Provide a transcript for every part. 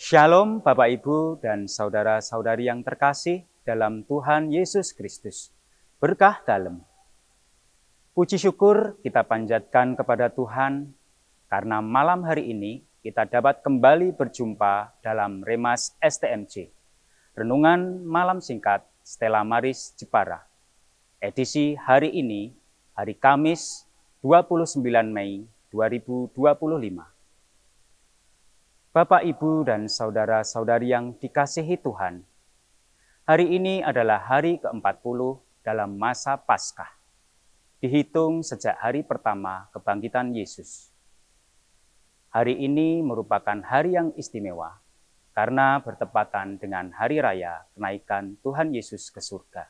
Shalom Bapak Ibu dan saudara-saudari yang terkasih dalam Tuhan Yesus Kristus. Berkah dalam. Puji syukur kita panjatkan kepada Tuhan karena malam hari ini kita dapat kembali berjumpa dalam Remas STMJ. Renungan malam singkat Stella Maris Jepara. Edisi hari ini, hari Kamis 29 Mei 2025. Bapak, Ibu, dan saudara-saudari yang dikasihi Tuhan, hari ini adalah hari ke-40 dalam masa Paskah, dihitung sejak hari pertama kebangkitan Yesus. Hari ini merupakan hari yang istimewa, karena bertepatan dengan hari raya kenaikan Tuhan Yesus ke surga.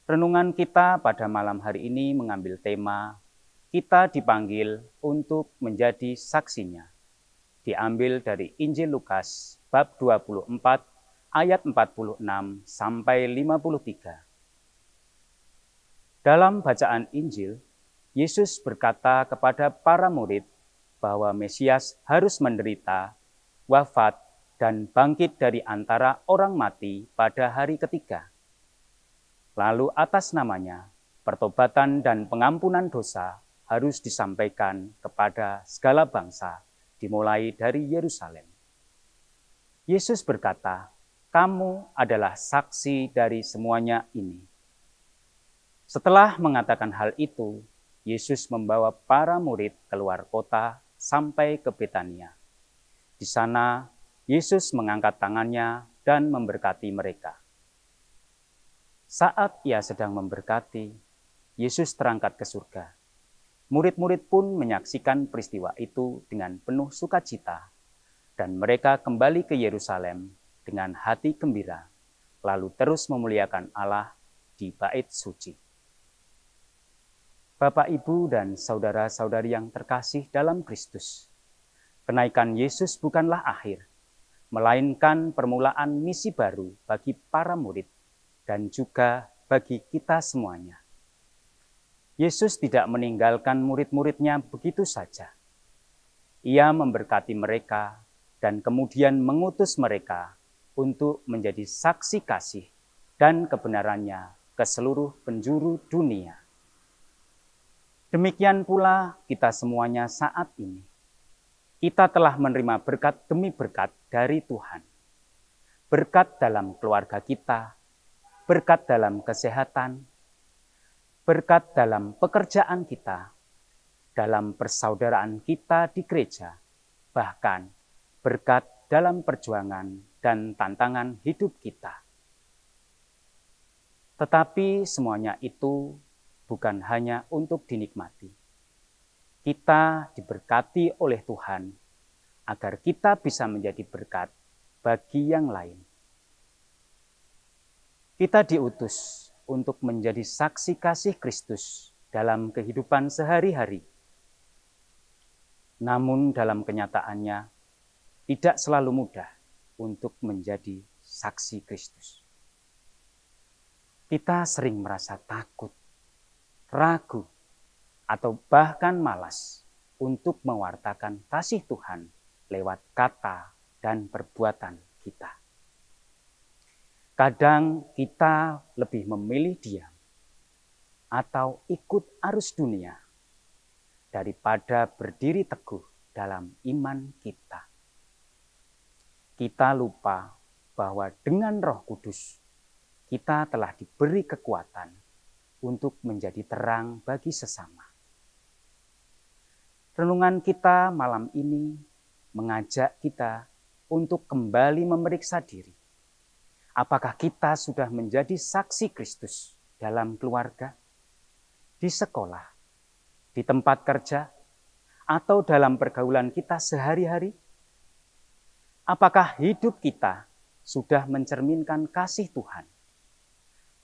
Renungan kita pada malam hari ini mengambil tema, kita dipanggil untuk menjadi saksinya. Diambil dari Injil Lukas bab 24 ayat 46 sampai 53. Dalam bacaan Injil, Yesus berkata kepada para murid bahwa Mesias harus menderita, wafat, dan bangkit dari antara orang mati pada hari ketiga. Lalu atas namanya, pertobatan dan pengampunan dosa harus disampaikan kepada segala bangsa, dimulai dari Yerusalem. Yesus berkata, "Kamu adalah saksi dari semuanya ini." Setelah mengatakan hal itu, Yesus membawa para murid keluar kota sampai ke Betania. Di sana, Yesus mengangkat tangannya dan memberkati mereka. Saat ia sedang memberkati, Yesus terangkat ke surga. Murid-murid pun menyaksikan peristiwa itu dengan penuh sukacita, dan mereka kembali ke Yerusalem dengan hati gembira, lalu terus memuliakan Allah di bait suci. Bapak, Ibu, dan saudara-saudari yang terkasih dalam Kristus, kenaikan Yesus bukanlah akhir, melainkan permulaan misi baru bagi para murid dan juga bagi kita semuanya. Yesus tidak meninggalkan murid-muridnya begitu saja. Ia memberkati mereka dan kemudian mengutus mereka untuk menjadi saksi kasih dan kebenarannya ke seluruh penjuru dunia. Demikian pula kita semuanya saat ini. Kita telah menerima berkat demi berkat dari Tuhan. Berkat dalam keluarga kita, berkat dalam kesehatan, berkat dalam pekerjaan kita, dalam persaudaraan kita di gereja, bahkan berkat dalam perjuangan dan tantangan hidup kita. Tetapi semuanya itu bukan hanya untuk dinikmati. Kita diberkati oleh Tuhan agar kita bisa menjadi berkat bagi yang lain. Kita diutus untuk menjadi saksi kasih Kristus dalam kehidupan sehari-hari. Namun dalam kenyataannya, tidak selalu mudah untuk menjadi saksi Kristus. Kita sering merasa takut, ragu, atau bahkan malas untuk mewartakan kasih Tuhan lewat kata dan perbuatan kita. Kadang kita lebih memilih diam atau ikut arus dunia daripada berdiri teguh dalam iman kita. Kita lupa bahwa dengan Roh Kudus kita telah diberi kekuatan untuk menjadi terang bagi sesama. Renungan kita malam ini mengajak kita untuk kembali memeriksa diri. Apakah kita sudah menjadi saksi Kristus dalam keluarga, di sekolah, di tempat kerja, atau dalam pergaulan kita sehari-hari? Apakah hidup kita sudah mencerminkan kasih Tuhan?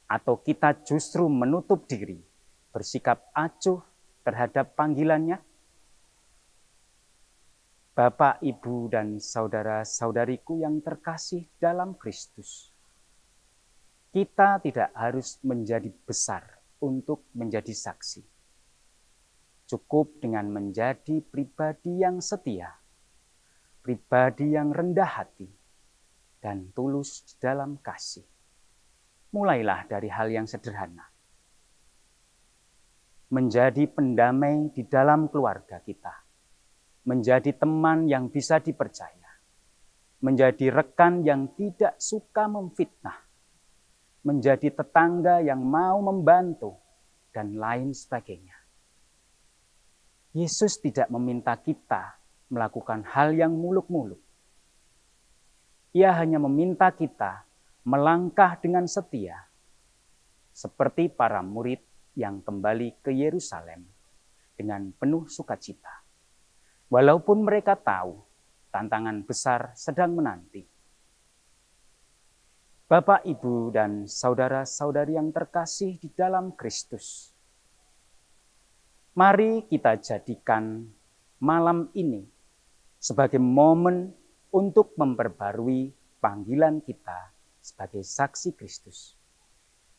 Atau kita justru menutup diri, bersikap acuh terhadap panggilannya? Bapak, Ibu, dan saudara-saudariku yang terkasih dalam Kristus, kita tidak harus menjadi besar untuk menjadi saksi. Cukup dengan menjadi pribadi yang setia, pribadi yang rendah hati dan tulus dalam kasih. Mulailah dari hal yang sederhana. Menjadi pendamai di dalam keluarga kita. Menjadi teman yang bisa dipercaya. Menjadi rekan yang tidak suka memfitnah. Menjadi tetangga yang mau membantu, dan lain sebagainya. Yesus tidak meminta kita melakukan hal yang muluk-muluk. Ia hanya meminta kita melangkah dengan setia, seperti para murid yang kembali ke Yerusalem dengan penuh sukacita. Walaupun mereka tahu tantangan besar sedang menanti. Bapak, Ibu, dan saudara-saudari yang terkasih di dalam Kristus, mari kita jadikan malam ini sebagai momen untuk memperbarui panggilan kita sebagai saksi Kristus.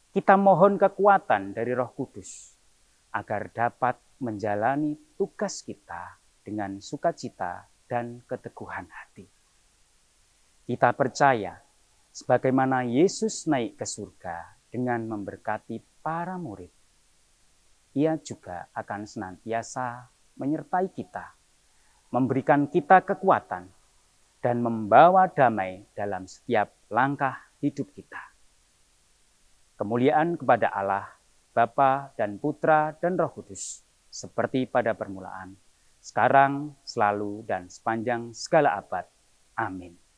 Kita mohon kekuatan dari Roh Kudus agar dapat menjalani tugas kita dengan sukacita dan keteguhan hati. Kita percaya sebagaimana Yesus naik ke surga dengan memberkati para murid, Ia juga akan senantiasa menyertai kita, memberikan kita kekuatan, dan membawa damai dalam setiap langkah hidup kita. Kemuliaan kepada Allah, Bapa dan Putra dan Roh Kudus, seperti pada permulaan, sekarang, selalu, dan sepanjang segala abad. Amin.